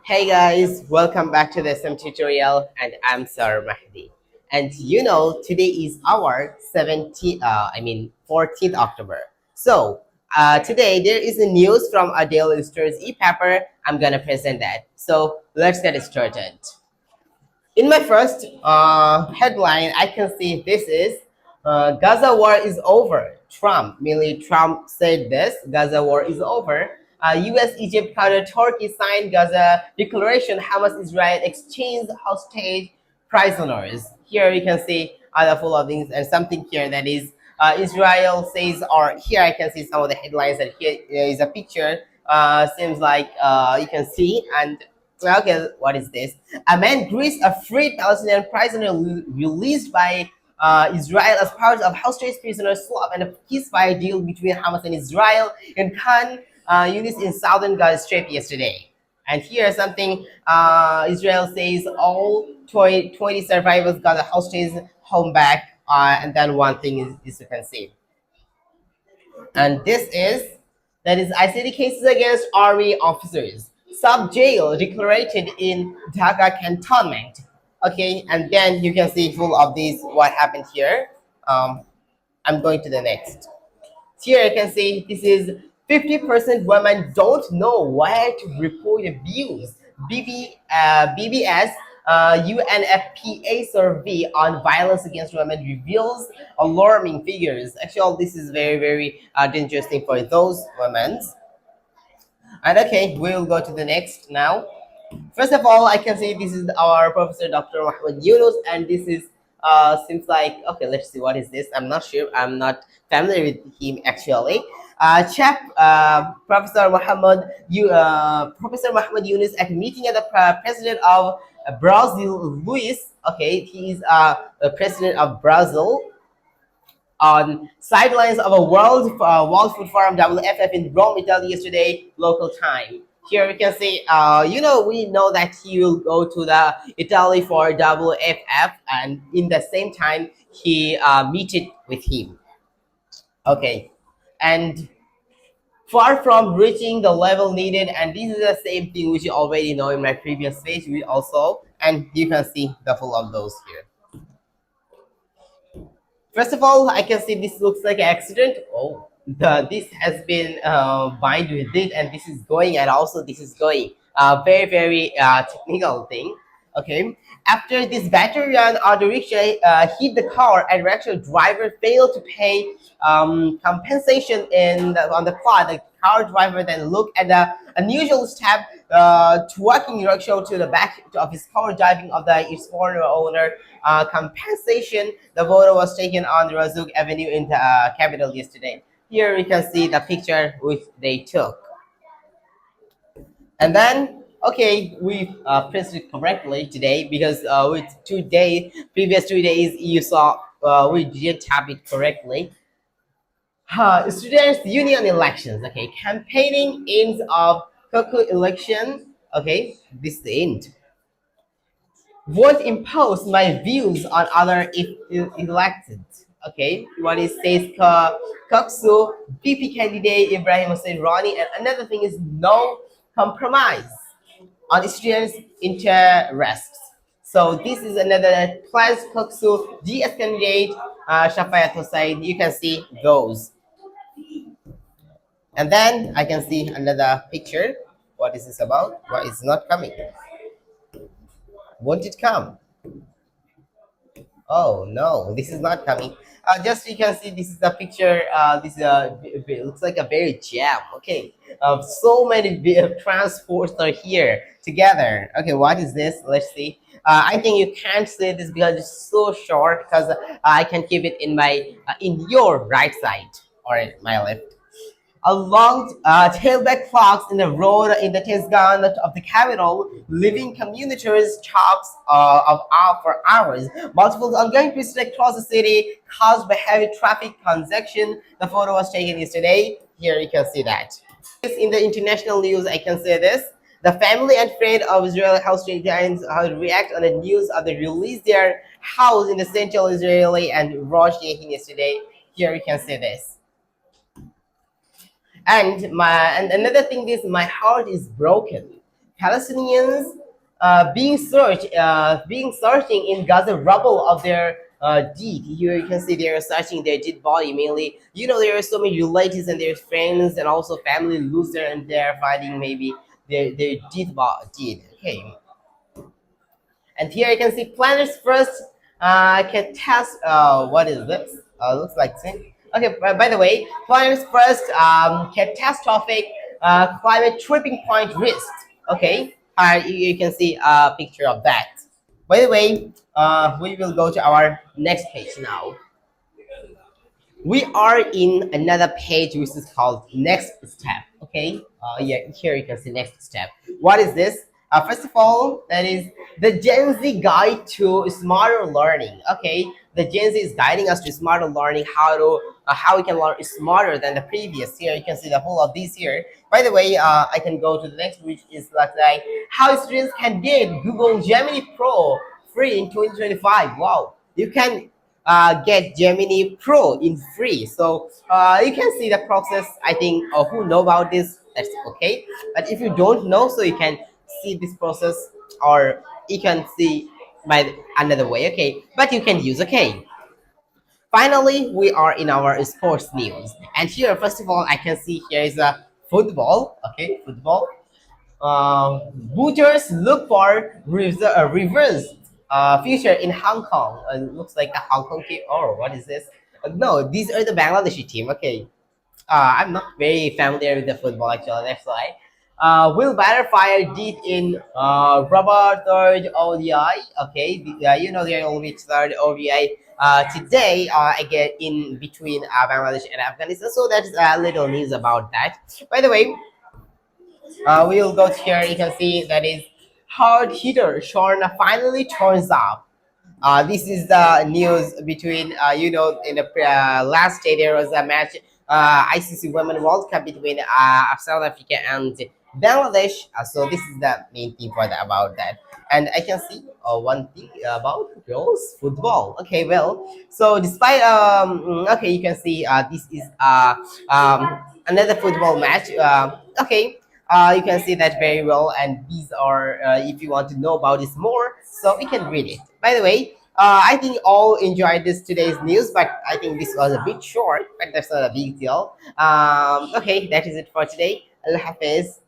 Hey guys, welcome back to the SM tutorial, and I'm Saroar Mahdi. And today is our 14th October. So, today there is a news from a daily stories e-paper. I'm gonna present that. So, let's get started. In my first headline, I can see this is Gaza war is over. Trump, mainly Trump said this, Gaza war is over. US, Egypt, Qatar, Turkey signed Gaza declaration. Hamas, Israel exchange hostage prisoners. Here you can see other full of things and something here that is Israel says, or here I can see some of the headlines, and here is a picture. Seems like you can see, and okay, what is this? A man greets a freed Palestinian prisoner released by Israel as part of hostage prisoner swap and a ceasefire deal between Hamas and Israel in Khan Yunis in southern Gaza Strip yesterday. And here something Israel says all 20 survivors got the hostages home back. And then one thing is you can see. And this is that is ICT cases against army officers. Sub jail declared in Dhaka cantonment. Okay, and then you can see full of these what happened here. I'm going to the next. Here you can see this is 50% women don't know where to report abuse. BBS UNFPA survey on violence against women reveals alarming figures. Actually, this is very dangerous thing for those women. And okay, we'll go to the next now. First of all, I can say this is our Professor Dr. Muhammad Yunus, and this is seems like okay. Let's see what is this. I'm not sure. I'm not familiar with him actually. Professor Muhammad Yunus at meeting at the president of Brazil, Luis. Okay, he is the president of Brazil on sidelines of a World Food Forum (WFF) in Rome, Italy yesterday, local time. Here we can see, we know that he will go to the Italy for WFF, and in the same time he meet it with him. Okay, and far from reaching the level needed, and this is the same thing which you already know in my previous page. We also, and you can see the full of those here. First of all, I can see this looks like an accident. Oh, this has been bind with it, and this is going, and also this is going. Very technical thing. Okay. After this battery run, auto rickshaw hit the car, and rickshaw driver failed to pay compensation on the plot. The car driver then looked at the unusual step walking rickshaw to the back of his car, driving of its former owner. Compensation. The photo was taken on Razuk Avenue in the capital yesterday. Here we can see the picture which they took. And then, okay, we pressed it correctly today because with previous 2 days, you saw we didn't tap it correctly. Students' union elections. Okay, campaigning ends of Koku election. Okay, this is the end. Won't impose my views on other if elected. Okay, what it says Kaksu, PP candidate Ibrahim Hussein Rani, and another thing is no compromise on students' interests. So this is another plus Kaksu DS candidate Shafayat Hussein. You can see those. And then I can see another picture. What is this about? Why is not coming? Won't it come? Oh no, this is not coming. Just you can see this is the picture. This looks like a very jam. Okay, so many transports are here together. Okay, what is this? Let's see. I think you can't see this because it's so short. Because I can keep it in my in your right side or in my left. Along tailback clocks in the road in the Tezgan of the capital, living commuters talks for hours. Multiple ongoing protests across the city caused by heavy traffic congestion. The photo was taken yesterday. Here you can see that. In the international news, I can say this. The family and friend of Israeli house giants react on the news of the release their house in the central Israeli and Rosh Yehin yesterday. Here you can see this. And another thing is my heart is broken. Palestinians being searching in Gaza rubble of their deed. Here you can see they are searching their dead body mainly. You know, there are so many relatives and their friends and also family lose there and they're finding maybe their deed. Okay, and here you can see planet's first catastrophe. What is this? Looks like same. Okay, by the way, planet's first catastrophic climate tripping point risk. Okay, you can see a picture of that. By the way, we will go to our next page now. We are in another page which is called next step. Okay, yeah, here you can see next step. What is this? First of all, that is the Gen Z guide to smarter learning. Okay, the Gen Z is guiding us to smarter learning, how we can learn smarter than the previous. Here you can see the whole of this here. By the way, I can go to the next, which is like how students can get Google Gemini Pro free in 2025. Wow, you can get Gemini Pro in free. So you can see the process. I think who know about this, that's okay. But if you don't know, so you can see this process, or you can see by another way. Okay, but you can use. Okay. Finally, we are in our sports news, and here, first of all, I can see here is a football. Okay, football. Booters look for reverse future in Hong Kong. Looks like a Hong Kong team. Oh, what is this? No, these are the Bangladeshi team. Okay, I'm not very familiar with the football actually. That's why. Will Butterfire did in rubber third ODI. Okay, you know they will reach third ODI today. I get in between Bangladesh and Afghanistan. So that's a little news about that. By the way, we will go to here. You can see that is hard hitter Sean finally turns up. This is the news between in the last day there was a match, ICC Women World Cup between South Africa and Bangladesh. So this is the main thing for about that. And I can see one thing about girls football. Okay, well, so despite okay, you can see this is another football match. Okay, you can see that very well, and these are if you want to know about this more, so we can read it. By the way, I think all enjoyed this today's news, but I think this was a bit short, but that's not a big deal. Okay, that is it for today. Allah Hafiz.